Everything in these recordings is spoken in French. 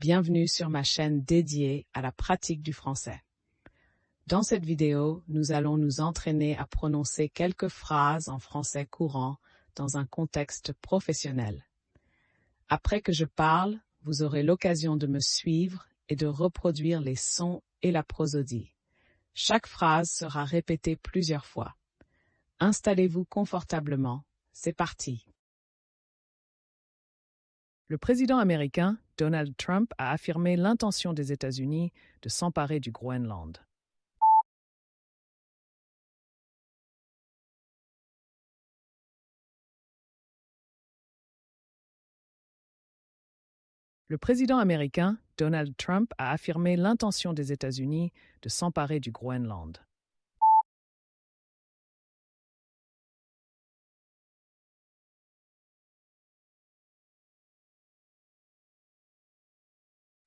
Bienvenue sur ma chaîne dédiée à la pratique du français. Dans cette vidéo, nous allons nous entraîner à prononcer quelques phrases en français courant dans un contexte professionnel. Après que je parle, vous aurez l'occasion de me suivre et de reproduire les sons et la prosodie. Chaque phrase sera répétée plusieurs fois. Installez-vous confortablement. C'est parti. Le président américain, Donald Trump, a affirmé l'intention des États-Unis de s'emparer du Groenland. Le président américain, Donald Trump, a affirmé l'intention des États-Unis de s'emparer du Groenland.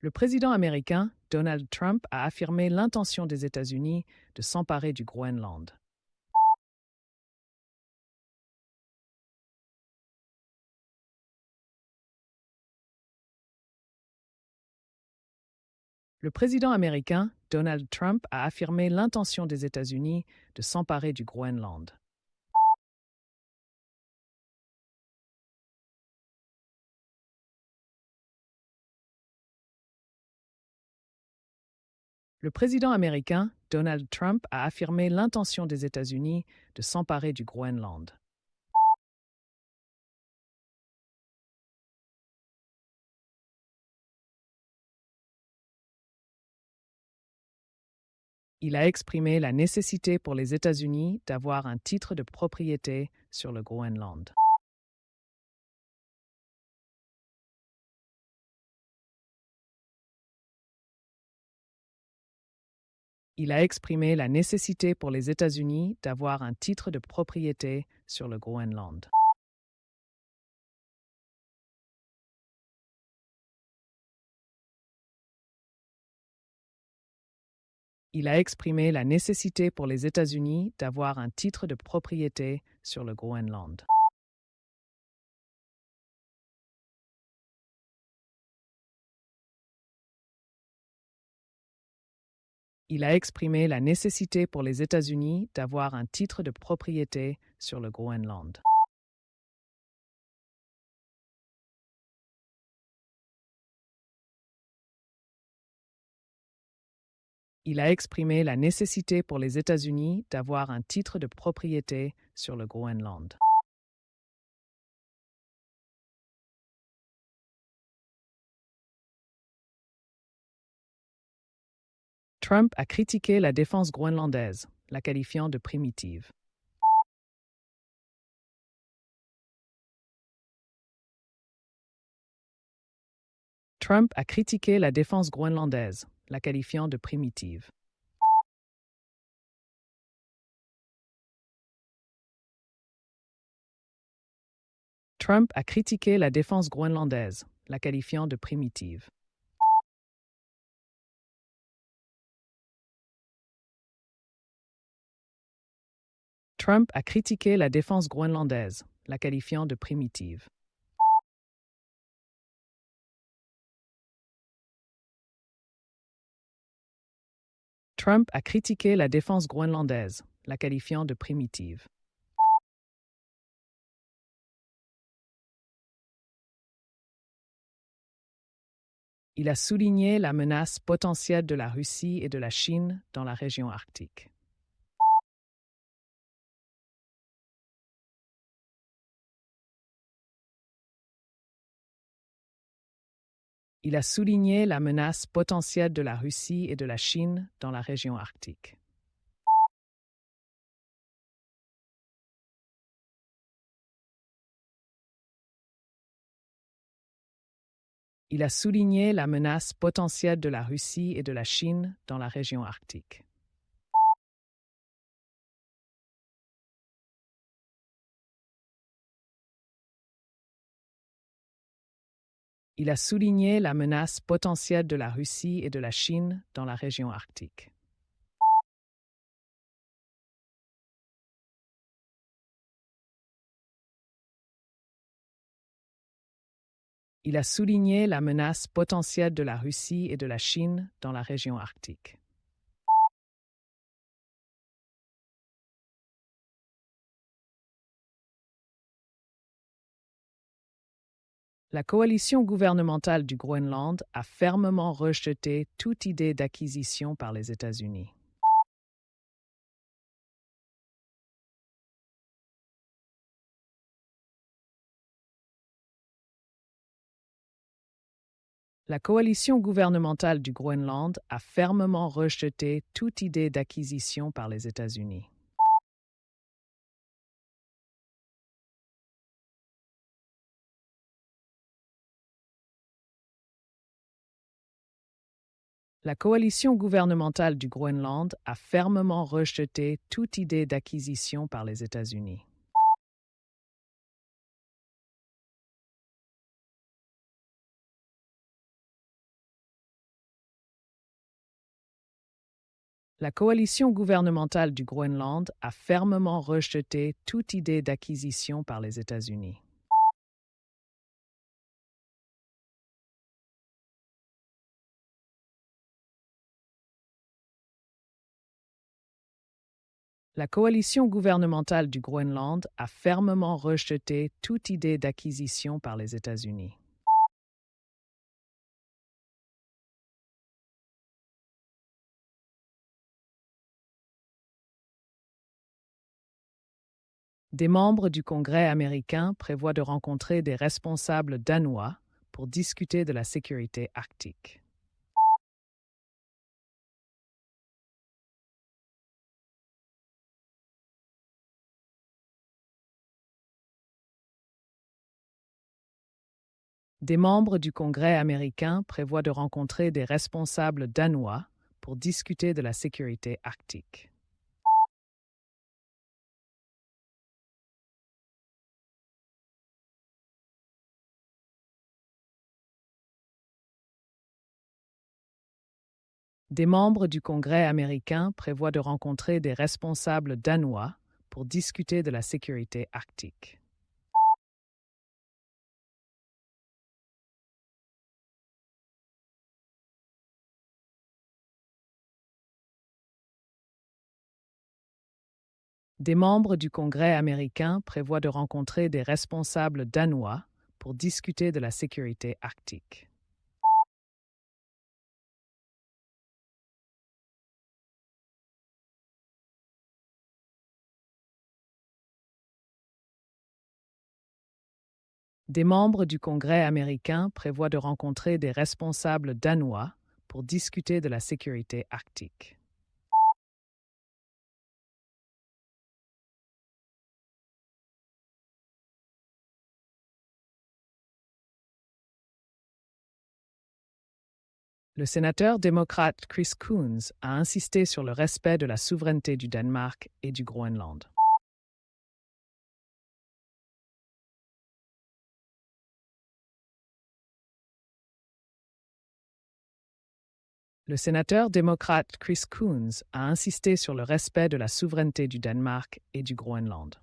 Le président américain, Donald Trump, a affirmé l'intention des États-Unis de s'emparer du Groenland. Le président américain, Donald Trump, a affirmé l'intention des États-Unis de s'emparer du Groenland. Le président américain, Donald Trump, a affirmé l'intention des États-Unis de s'emparer du Groenland. Il a exprimé la nécessité pour les États-Unis d'avoir un titre de propriété sur le Groenland. Il a exprimé la nécessité pour les États-Unis d'avoir un titre de propriété sur le Groenland. Il a exprimé la nécessité pour les États-Unis d'avoir un titre de propriété sur le Groenland. Il a exprimé la nécessité pour les États-Unis d'avoir un titre de propriété sur le Groenland. Il a exprimé la nécessité pour les États-Unis d'avoir un titre de propriété sur le Groenland. Trump a critiqué la défense groenlandaise, la qualifiant de primitive. Trump a critiqué la défense groenlandaise, la qualifiant de primitive. Trump a critiqué la défense groenlandaise, la qualifiant de primitive. Trump a critiqué la défense groenlandaise, la qualifiant de primitive. Trump a critiqué la défense groenlandaise, la qualifiant de primitive. Il a souligné la menace potentielle de la Russie et de la Chine dans la région arctique. Il a souligné la menace potentielle de la Russie et de la Chine dans la région arctique. Il a souligné la menace potentielle de la Russie et de la Chine dans la région arctique. Il a souligné la menace potentielle de la Russie et de la Chine dans la région arctique. Il a souligné la menace potentielle de la Russie et de la Chine dans la région arctique. La coalition gouvernementale du Groenland a fermement rejeté toute idée d'acquisition par les États-Unis. La coalition gouvernementale du Groenland a fermement rejeté toute idée d'acquisition par les États-Unis. La coalition gouvernementale du Groenland a fermement rejeté toute idée d'acquisition par les États-Unis. La coalition gouvernementale du Groenland a fermement rejeté toute idée d'acquisition par les États-Unis. La coalition gouvernementale du Groenland a fermement rejeté toute idée d'acquisition par les États-Unis. Des membres du Congrès américain prévoient de rencontrer des responsables danois pour discuter de la sécurité arctique. Des membres du Congrès américain prévoient de rencontrer des responsables danois pour discuter de la sécurité arctique. Des membres du Congrès américain prévoient de rencontrer des responsables danois pour discuter de la sécurité arctique. Des membres du Congrès américain prévoient de rencontrer des responsables danois pour discuter de la sécurité arctique. Des membres du Congrès américain prévoient de rencontrer des responsables danois pour discuter de la sécurité arctique. Le sénateur démocrate Chris Coons a insisté sur le respect de la souveraineté du Danemark et du Groenland. Le sénateur démocrate Chris Coons a insisté sur le respect de la souveraineté du Danemark et du Groenland.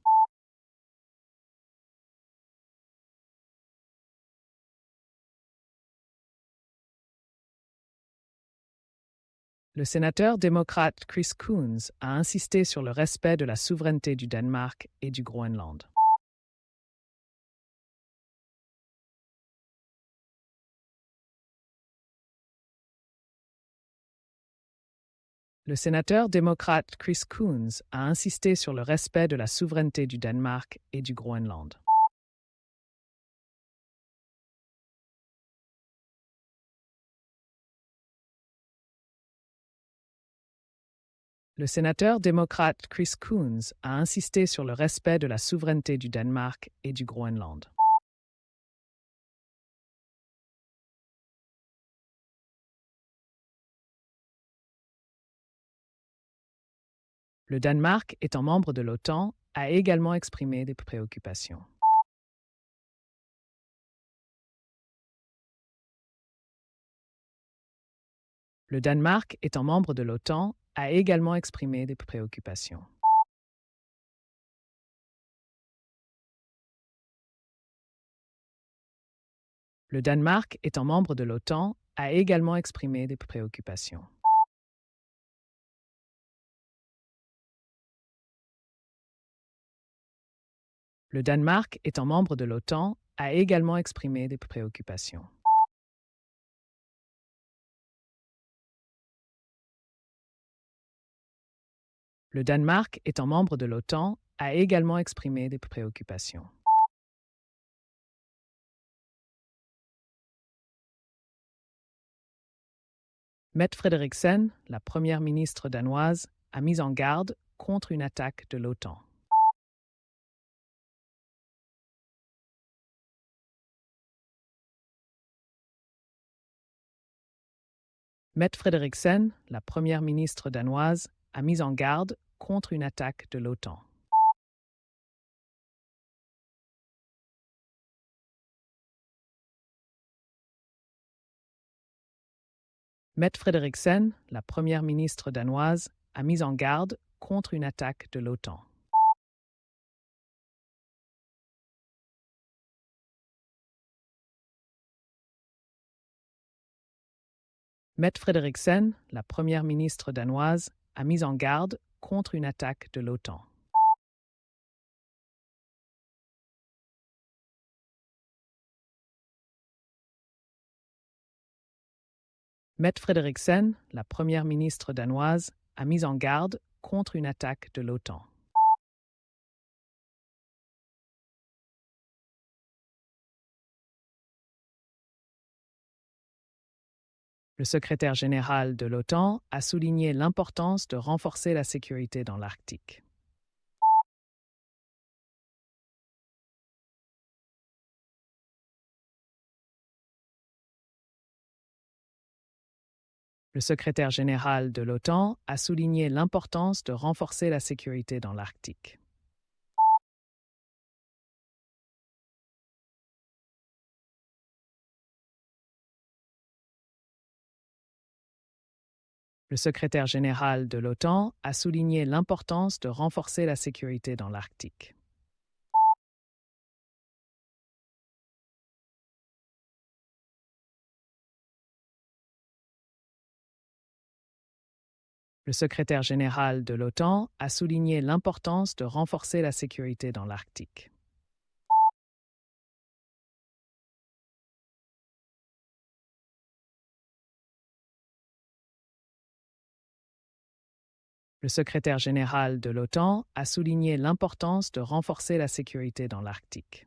Le sénateur démocrate Chris Coons a insisté sur le respect de la souveraineté du Danemark et du Groenland. Le sénateur démocrate Chris Coons a insisté sur le respect de la souveraineté du Danemark et du Groenland. Le sénateur démocrate Chris Coons a insisté sur le respect de la souveraineté du Danemark et du Groenland. Le Danemark, étant membre de l'OTAN, a également exprimé des préoccupations. Le Danemark, étant membre de l'OTAN, a également exprimé des préoccupations. Le Danemark, étant membre de l'OTAN, a également exprimé des préoccupations. Le Danemark, étant membre de l'OTAN, a également exprimé des préoccupations. Le Danemark, étant membre de l'OTAN, a également exprimé des préoccupations. Mette Frederiksen, la première ministre danoise, a mis en garde contre une attaque de l'OTAN. Mette Frederiksen, la première ministre danoise, a mis en garde contre une attaque de l'OTAN. Mette Frederiksen, la première ministre danoise, a mis en garde contre une attaque de l'OTAN. Mette Frederiksen, la première ministre danoise, a mis en garde contre une attaque de l'OTAN. Mette Frederiksen, la première ministre danoise, a mis en garde contre une attaque de l'OTAN. Le secrétaire général de l'OTAN a souligné l'importance de renforcer la sécurité dans l'Arctique. Le secrétaire général de l'OTAN a souligné l'importance de renforcer la sécurité dans l'Arctique. Le secrétaire général de l'OTAN a souligné l'importance de renforcer la sécurité dans l'Arctique. Le secrétaire général de l'OTAN a souligné l'importance de renforcer la sécurité dans l'Arctique. Le secrétaire général de l'OTAN a souligné l'importance de renforcer la sécurité dans l'Arctique.